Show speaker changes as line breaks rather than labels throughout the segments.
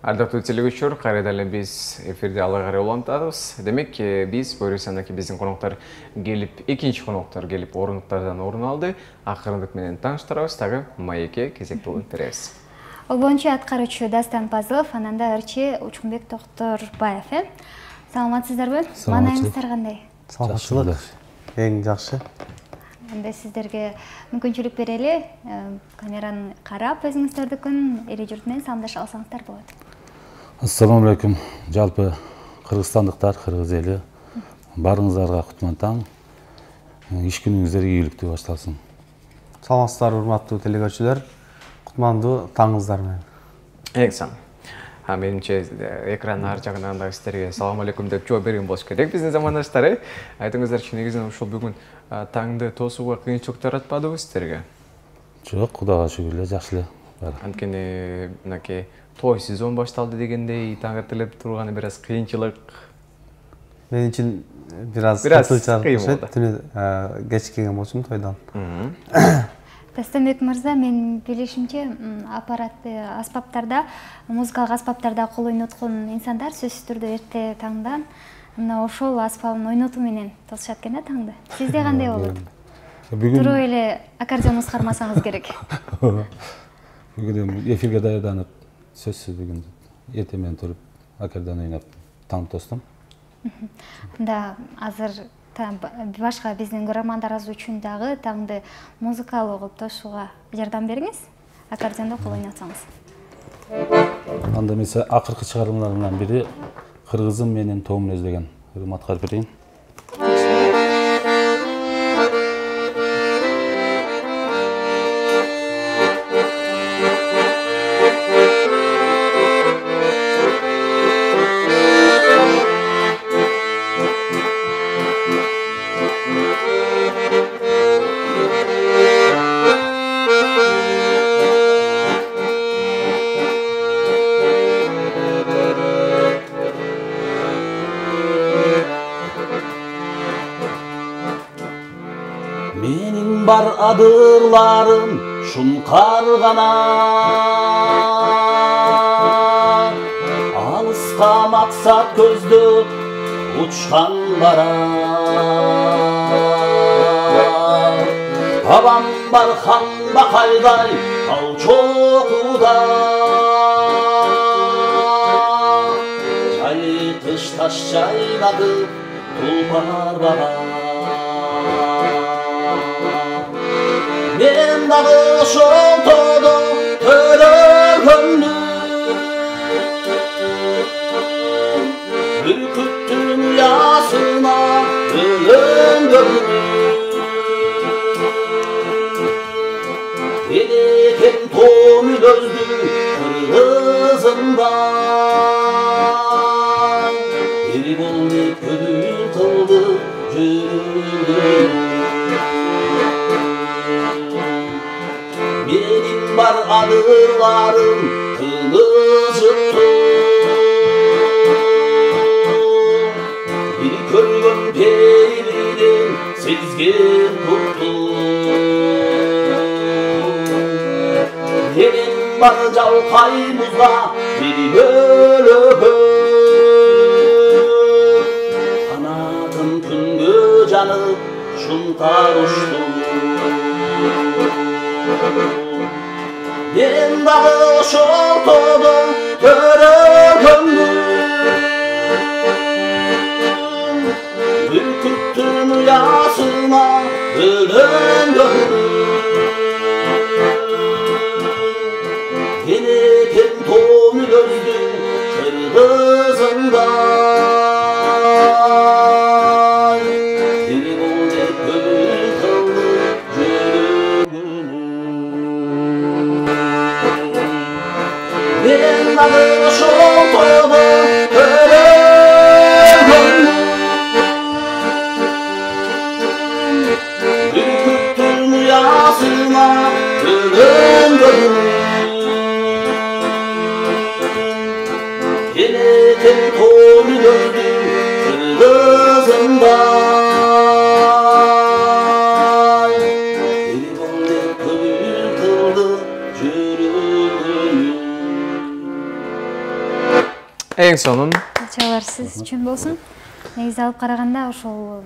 Ардактуу телегөчөр, кайрадан эле биз эфирде ала карай улантабыз. Демек, биз буюрсандаки биздин коноктор келип, экинчи коноктор келип орунуктардан орун алды. Акырындык менен тааныштырабыз, дагы маекке кезекти болуп беребиз.
Ол боюнча аткаруучу Дастан Пазылов, ананда ырчы Учкунбек Токторбаев. Саламатсыздарбы? Маанайыңыздар кандай?
Саламатчылык. Эң жакшы.
Анда сиздерге мүмкүнчүлүк берели, камераны карап өзүңүздөрдүкүн эли журт менен саламдашып алсаңыздар болот.
Ассаламу алейкум. Жалпы кыргызстандыктар, кыргыз эли барыңыздарга кутман таң. Иш күнүңүздөр ийгиликтүү башталсын.
Саламатсыздар, урматтуу телегөчүлөр. Кутмандуу таңыңыздар менен.
Эксан. Менимче экранын ар жагынан да сиздерге салам алейкум деп жооп берген болуш керек. Биздин замандаштар, айтыңыздарчы, негизинен ушул бүгүн таңды тосууга кыйынчылык атпадыбы сиздерге?
Жок, Кудайга шүгүр эле, жакшы эле.
Анткени мынакей той сезон башталды дегендей, таң ыртылып турганы бир аз кыйынчылык.
Мен үчүн бир аз кыйын болду. Кеч келген болчумун тойдон.
Дастанбек мырза, мен билишимче, аппаратты аспаптарда, музыкалык аспаптарда кол ойноткон инсандар сөзсүз түрдө эрте таңдан мына ошол аспабын ойнотуу менен тосушат экен да таңды. Сизде кандай болот? Туруп эле аккордеон ускармасаңыз керек.
Бүгүн эфирге даярданып, сөзсүз бүгүн эрте менен туруп аккордеон ойноп таң тостум.
Да, азыр башка биздин көрөрмандарыбыз үчүн дагы таңды музыкалуу кылып тосууга жардам бериңиз. Аккордеондо кол ойнотсоңуз.
Анда мисалы акыркы чыгармаларымдын бири Кыргызым менен тоомун өзлөгөн. Урматка берейин.
Бар адырларым шункар гана, алыска максат көздөп учкан бара. Абам бар хан бакайдай тал чокуда, жайкыш таш жайнатып тулпар бага. Мен дагы ошол тоодо төрөгөндүм, бүркүттүн уясына өлөңдөрдүм. Элекем тоом үлөздү кыргызымда, эл бол деп көбүн кылды жүрөгүм. Бар адырларым кылыжыпту, бир көргөн периден сезген тутту. Менин бар жалкай музга бир бөлөгө, канатым күнгө жанып шункар учту. Мен дагы ошол тоодо төрөгөндүм, бүркүттүн уясына өлөңдөрдүм. Элекем тоом үлөздү кыргызымда, ошол тоодо төрөгөндүм, бүркүттүн уясына өлөңдөрдүм. Элекем тоом үлөздү кыргызымда,
Эң сонун.
Чалар сиз үчүн болсун. Негизи алып караганда ошол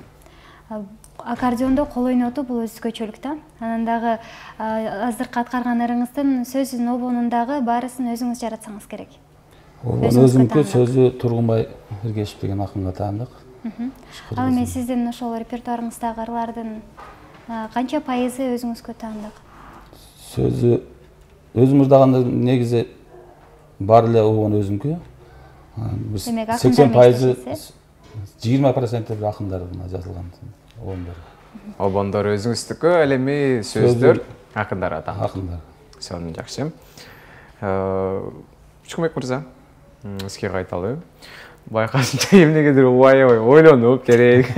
аккордеондо кол ойнотуу бул өзгөчөлүк да. Анан дагы азыркы аткарган ырыңыздын сөзүн обонун дагы баарысын өзүңүз жаратсаңыз керек.
Өзүмдүкү сөзү Тургунбай Эргешев деген акынга таандык.
Ал эми сиздин ошол репертуарыңыздагы ырлардын канча пайызы өзүңүзгө таандык?
Сөзү өзүмүз дагы негизи бар эле обон өзүмдүкү. 80%, 20% акындарына жазылган обондар.
Обондор өзүңүздүкү, ал эми сөздөр акындарга.
Акындар.
Сонун жакшы. Чукмек мырза, сизге кайталы. Байкашынча эмнегедир аябай ойлонуп керек.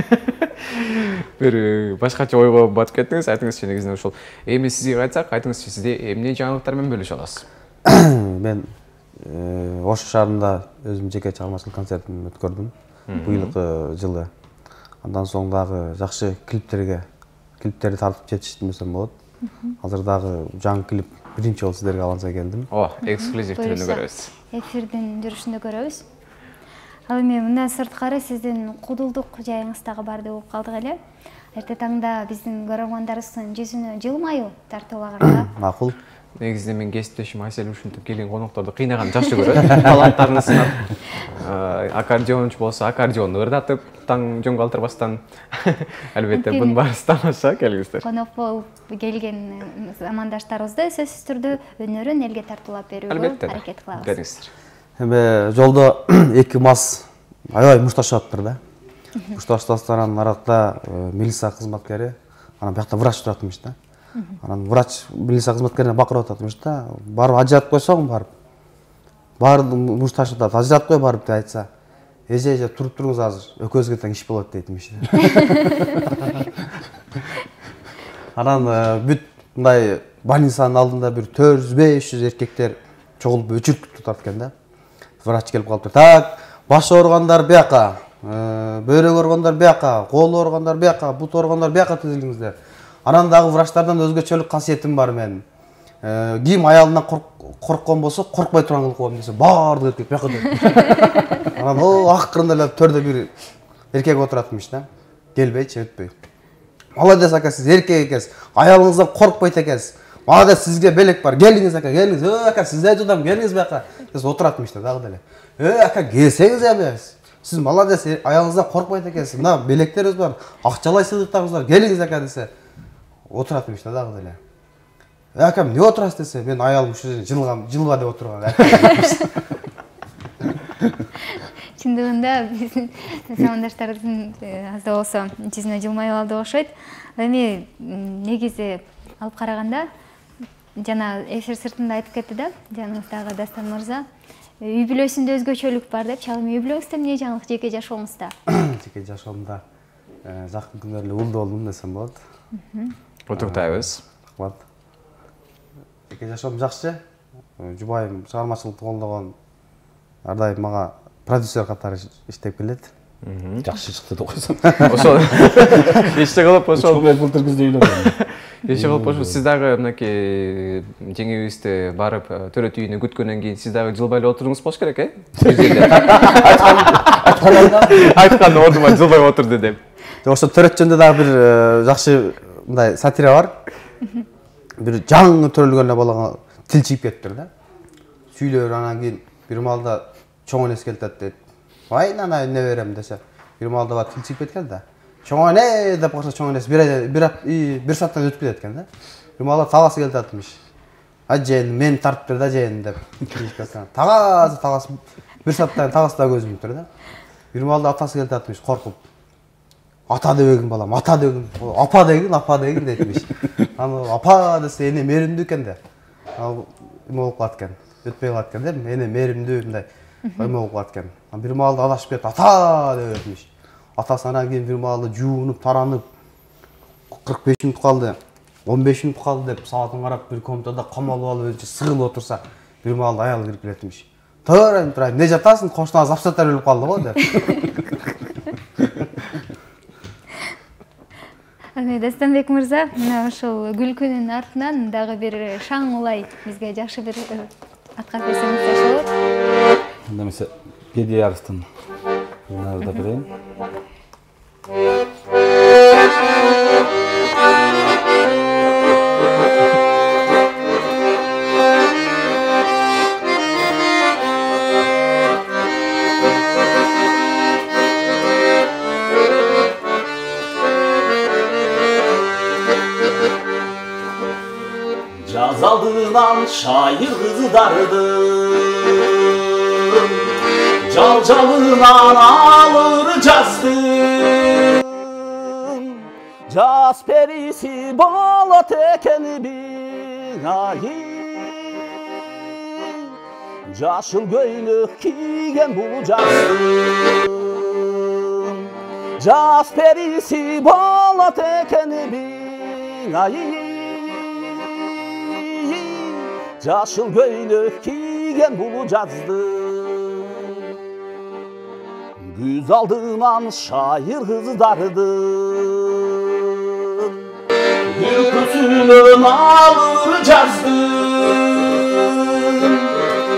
Бир башкача ойго батып кеттиңиз, айтыңызчы негизинен ошол. Эми сизге кайтсак, айтыңызчы, сизде эмне жаңылыктар менен бөлүшө аласыз?
Мен Ош шаарында өзүм жеке чыгармачылык концертин өткөрдүм быйылкы жылы. Андан соң дагы жакшы клиптерди тартып жетиштим десем болот. Азыр дагы жаңы клип биринчи жолу сиздерге алынса келдим.
Эксклюзив түрүндө көрөбүз.
Эфирдин жүрүшүндө көрөбүз. Ал эми мындан сырткары сиздин кудулдук жайыңыз дагы бар деп угуп калдык эле. Эрте таңда биздин көрөрмандарыбыздын жүзүнө жылмаюу тартуулаганда.
Макул.
Негизинен мен кесиптешим Айселим ушинтип келген конокторду кыйнаган жакшы көрөт. Таланттарын сынап, аккордеончу болсо аккордеонду ырдатып, таң жөн калтырбастан. Албетте бунун баары тамаша, келиңиздер.
Конок болуп келген замандаштарыбызды сөзсүз түрдө өнөрүн элге тартуулап берүүгө аракет кылабыз.
Келиңиздер.
Эми жолдо эки мас аябай мушташып да. Мушташтастардан аракта милиция кызматкери, анан биякта врач туратмыш да. Анан врач милиция кызматкерине бакырып ататмыш да. Барып ажыратып койсоң барып. Баарды мушташып атат, ажыратып кой барып деп айтса. Эже туруп туруңуз азыр, экөөбүзгө тең иш болот дейтимиш. Анан бүт мындай больницанын алдында бир 400-500 эркектер чогулуп өчүрүп турат экен да. Врач келип калыптыр. Так, баш ооругандар бияка, бөйрөк ооругандар бияка, кол ооругандар бияка, бут ооругандар бияка тизилиңиздер. Анан дагы врачтардан өзгөчөлүк касиетим бар мен. Ким аялынан корккон болсо, коркпой турган кылып коем десе, баардык эркек бияка дейт. Анан акырында эле төрдө бир эркек отуратмыш да. Келбейчи, өтпөй. Молодец ака, сиз эркек экенсиз. Аялыңыздан коркпойт экенсиз. Молодец, сизге белек бар. Келиңиз ака, келиңиз. Ака, сизде жудам, келиңиз бияка. Сиз отуратмыш да дагы деле. Ака, келсеңиз эми. Сиз молодец, аялыңыздан коркпойт экенсиз. Мына белектерибиз бар, акчалай сыйлыктарыбыз бар. Келиңиз ака десе. Отуратмыш да дагы деле. Ака, эмне отурасыз десе, мен аялым ушу жерде жылба деп отурган.
Чындыгында биздин замандаштарыбыздын аз да болсо жүзүнө жылмаюу алды окшойт. Эми негизи алып караганда жана эфир сыртында айтып кетти да, жаныңыздагы Дастан мырза, үй бүлөсүндө өзгөчөлүк бар деп. Чалым үй бүлөңүздө эмне жаңылык жеке жашооңузда?
Жеке жашоомдо жакын күндөрү эле улуу болдум десем болот.
Куттуктайбыз.
Рахмат. Жеке жашоом жакшы. Жубайым чыгармачылыкты колдогон, ар дайым мага продюсер катары иштеп келет.
Жакшы чыкты деп койсоң.
Ошол иште кылып ошол
былтыр күздө үйлөнгөн.
иште кылып ошол сиз дагы мынакей жеңибизди барып төрөт үйүнө күткөндөн кийин сиз дагы жылбай эле отуруңуз болуш керек, айткан ордума жылбай отурду деп.
Ошо төрөт жөнүндө дагы бир жакшы мындай сатира бар. Бир жаңы төрөлгөн эле балага тил чийип кетиптир да. Сүйлөр, анан кийин бир маалда чоң энеси келет дейт. Ай нана эмне берем десе, бир маалда бар тил чийип кеткен да. Чоң эне деп калса чоң энеси бир сааттан өтүп кетет экен да. Бир маалда тагасы келет атмыш. Ажен мен тартып бер да жен деп. Тагасы бир сааттан тагасы да көзүм тур да. Бир маалда атасы келет атмыш коркуп. Ата дебегин балам, ата дебегин, апа дегин дейтмиш. Аны апа десе эне меримдүү экен да. Ал эме болуп калат экен. Өтпөй калат экен да. Эне меримдүү мындай эме болуп калат экен. Бир маалда адашып кетип ата деп өтмүш. Атасы анан кийин бир маалда жуунуп, таранып 45 мүнөт калды, 15 мүнөт калды деп саатын карап бир комнатада камалып алып өзү сыгылып отурса, бир маалда аял кирип келетмиш. Турайын, эмне жатасың? Кошуна запчаттар өлүп калды го деп.
Дастанбек мырза, мына ошол күлкүнүн артынан дагы бир шаң улай бизге жакшы бир аткарып берсеңиз жакшы болот.
Анда эмесе Кеди ярыстын жинары да берейин.
Jaz aldığından şair kızdardım, Calcalından alır cazdım. Caz perisi bala tekeni bin ayı, Caşıl göynük kiygen bu cazdım. Caz perisi bala tekeni bin ayı, Caşıl göynük kiygen bulu cazdım. Güz aldığından şair kızdardım, Gül kösünün alır cazdım.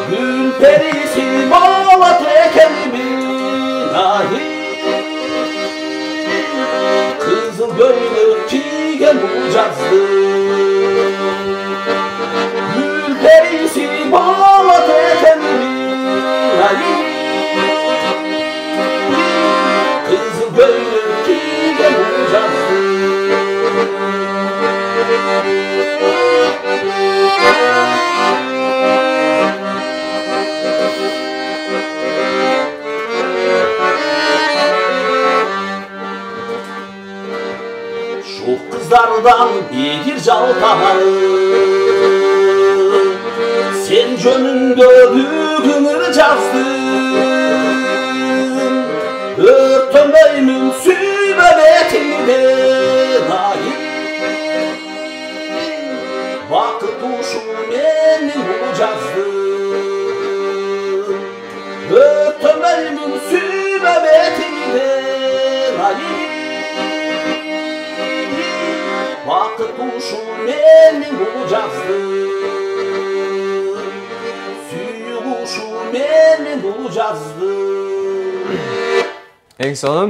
Gül perisi bala tekenimin ahi, Kızıl göynük kiygen bulu cazdım. Perisi bala tekenimin ahi, Kızıl göynük kiygen bu cazdım. Şu kızlardan bir jaltanır, Sen jönündө bugünür cazdım. Örtönmöymün sübebetinde nahi, Vakıt uşu menin bu cazdım. Örtönmöymün sübebetinde nahi, Vakıt uşu menin bu cazdım. Meni bu cazdım.
Eң сонун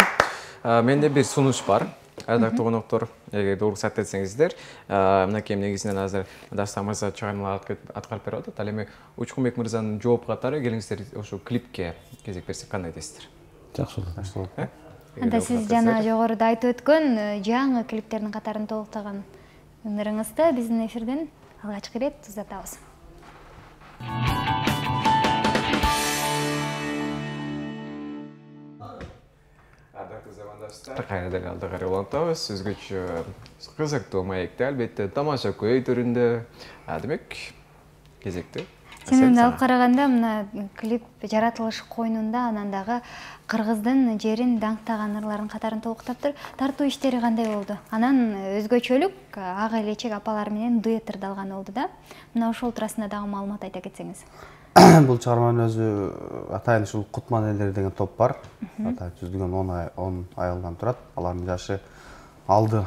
менде бир сунуш бар. Ардактуу коноктор, эгерде уруксат этсеңиздер, мынакей негизинен азыр Дастан мырза чыгармалар аткарып берип атат. Ал эми Учкунбек мырзанын жооп катары келиңиздер ошо клипке кезек берсек кандай дейсиздер?
Жакшы болот.
Анда сиз жана жогоруда айтып өткөн жаңы клиптердин катарын толуктаган ыңырыңызды биздин эфирден алгачкы ирет узатабыз.
Кайрадан алдыгары улантабыз. Өзгөчө кызыктуу маекте, албетте тамаша көй түрүндө. Демек, кезекти.
Чынында алып караганда мына клип жаратылыш койнунда анан дагы кыргыздын жерин даңктаган ырлардын катарын толуктаптыр. Тартуу иштери кандай болду? Анан өзгөчөлүк ага элечек апалар менен дуэттерди алган болду да. Мына ошол туурасында дагы маалымат айта кетсеңиз.
Бул чыгарманын өзү атайын ушул Кутман элleri деген топ бар. Атайын түзүлгөн 10 айылдан турат. Алардын жашы арты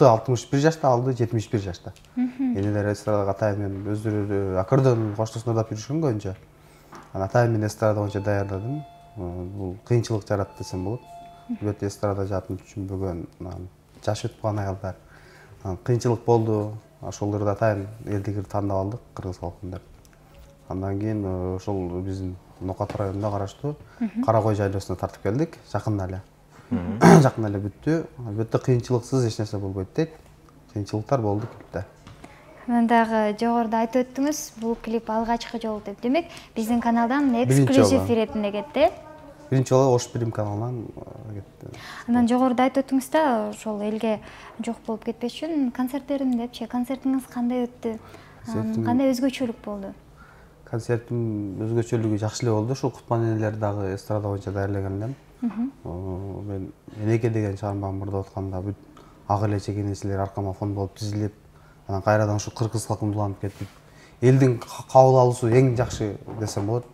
61 жашта, алды 71 жашта. Энелер эстрадага атайын менен өздөрү аккордеон коштосун ырдап жүрүшкөн көбүнчө. Атайын мен эстрада боюнча даярдадым. Бул кыйынчылык жаратты десем болот. Албетте эстрада жатын түшүнбөгөн, жашы өтүп калган аялдар. Кыйынчылык болду. Ошолорду атайын элдигир тандап алдык, кыргыз халкын деп. Андан кийин ошол биздин Нокат районунда караштуу Кара Кой жайлоосуна тартып келдик. Жакында эле. Жакында эле бүттү. Албетте кыйынчылыксыз эч нерсе болбойт дейт. Кыйынчылыктар болду клипте.
Анан дагы жогоруда айтып өттүңүз, бул клип алгачкы жолу деп. Демек, биздин каналдан эксклюзив иретинде кетти.
Биринчи жолу Ош Билим каналынан кетти.
Анан жогоруда айтып өттүңүз да, ошол элге жок болуп кетпеш үчүн концерт бердим депчи. Концертиңиз кандай өттү? Кандай өзгөчөлүк болду?
Концерттин өзгөчөлүгү жакшы эле болду. Ушул Кутман энелер дагы эстрада боюнча даярлаган элем. Мен Энеке деген чыгармамды ырдап атканда бүт ак элечек энесилер аркама фон болуп тизилип, анан кайрадан ушу кыргыз калкын уланып кетип, элдин кабыл алуусу эң жакшы десем болот.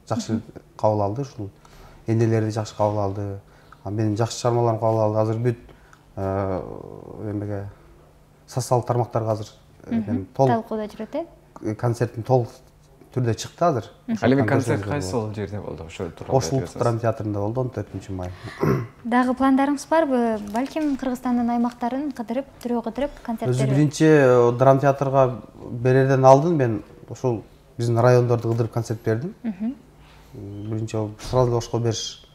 Жакшы кабыл алды ушул. Энелерди жакшы кабыл алды. Менин жакшы чыгармаларымды кабыл алды. Азыр бүт эмеге социалдык тармактарга азыр толук
талкууда жүрөт,
концерттин толук түрдө чыкты азыр.
Ал эми концерт кайсыл жерде болду? Ошол тууралуу
Ош улуттук драма театрында болду 14-май.
Дагы пландарыңыз барбы? Балким Кыргызстандын аймактарын кыдырып, түрөө кыдырып концерт
Өзү
берүү?
биринчи драма театрга берерден алдын мен ошол биздин райондорду кыдырып концерт бердим. Биринчи сразу Ошко бериш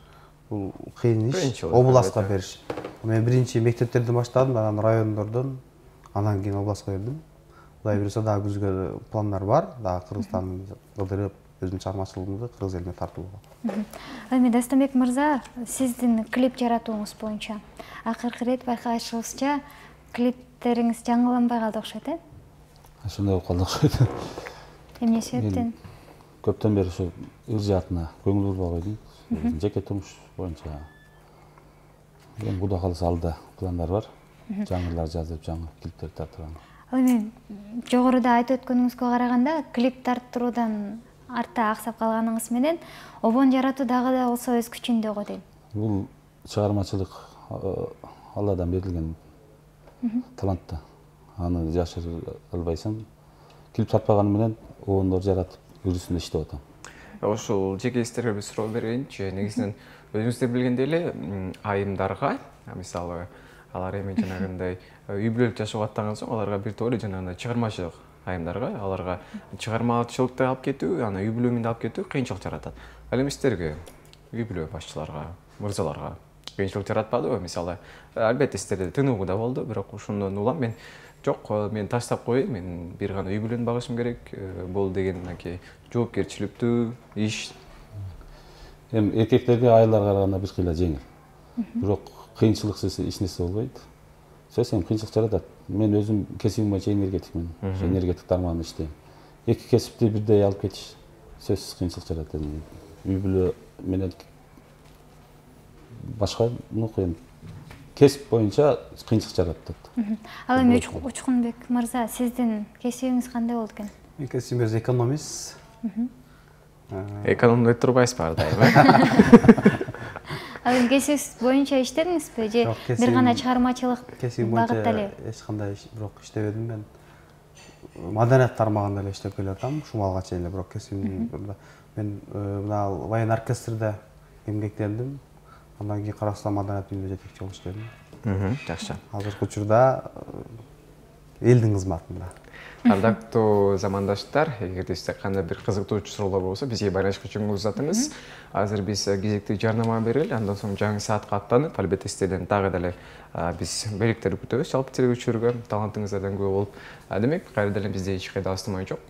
бул кыйын иш, областка бериш. Мен биринчи мектептерден баштадым, анан райондордон, анан кийин областка бердим. Кудай буюрса дагы күзгө пландар бар, дагы Кыргызстанды кыдырып, өзүмдүн чыгармачылыгымды кыргыз элине тартууга.
Эми Дастамбек мырза, сиздин клип жаратууңуз боюнча акыркы ирет байкашыбызча клиптериңиз жаңыланбай калды окшойт, э?
Ошондой болуп калды окшойт.
Эмне себептен?
Көптөн бери ушу ыр жаатына көңүл бурбай койдум. Жеке турмуш боюнча. Эми Кудай кааласа алда пландар бар. Жаңылар жазып, жаңы клиптер тартырам.
Ал эми жогоруда айтып өткөнүңүзгө караганда, клип тарттыруудан артта аксап калганыңыз менен обон жаратуу дагы да болсо өз күчүндө го дейм.
Бул чыгармачылык Алладан берилген талант да. Аны жашыра албайсың. Клип тартпаганы менен обондор жаратып, ыр үстүндө иштеп атам.
Ошол жеке истерге бир суроо берейинчи. Негизинен өзүңүздөр билгендей эле айымдарга, мисалы алар эми жанагындай үй бүлөлүк жашоого аттанған соң аларга бир топ эле жанагындай чыгармачылык айымдарга, аларга чыгармачылыкты алып кетүү, аны үй бүлө менен алып кетүү кыйынчылык жаратат. Ал эми сиздерге, үй бүлө башчыларга, мырзаларга кыйынчылык жаратпадыбы? Мисалы, албетте сиздерде тынуу да болду, бирок ошондон улам мен жок, мен таштап коеюн, мен бир гана үй бүлөнү багышым керек, бул деген жоопкерчиликтүү иш.
Эми эркектерге айылдарга караганда бир кыйла жеңил. Бирок кыйынчылыксыз эч нерсе болбойт. Сөз эми кыйынчылык жаратат. Мен өзүм кесибим боюнча энергетикмин. Энергетик тармагында иштейм. Эки кесипти бирдей алып кетиш сөзсүз кыйынчылык жаратат. Үй бүлө менен башка кыйын. Кесип боюнча кыйынчылык жаратат.
Ал эми Учкунбек мырза, сиздин кесибиңиз кандай болду экен?
Мен кесибим экономист.
Экономдой турбайсызбы ар дайым?
Ал эми кесибиңиз боюнча иштедиңизби же бир гана чыгармачылык багытта эле?
Эч кандай бирок иштебедим мен. Маданият тармагында эле иштеп келатам, ушумалга чейин эле, бирок кесибим мен мына Ваян оркестрде эмгектендим. Андан кийин Каракстан маданият үйүндө жетекчи болуп иштедим.
Жакшы.
Азыркы учурда элдин кызматында.
Ардактуу замандаштар, эгерде сизде кандай бир кызыктуу суроолор болсо, бизге байланышка чыгыңыз атыңыз. Азыр биз кезекти жарнама берели, андан соң жаңы саатка аттанып, албетте сиздерден дагы деле биз белектерди күтөбүз. Жалпы телевизиорго талантыңыздардан күбө болуп, демек кайрадан эле бизде эч кайда астымай жок.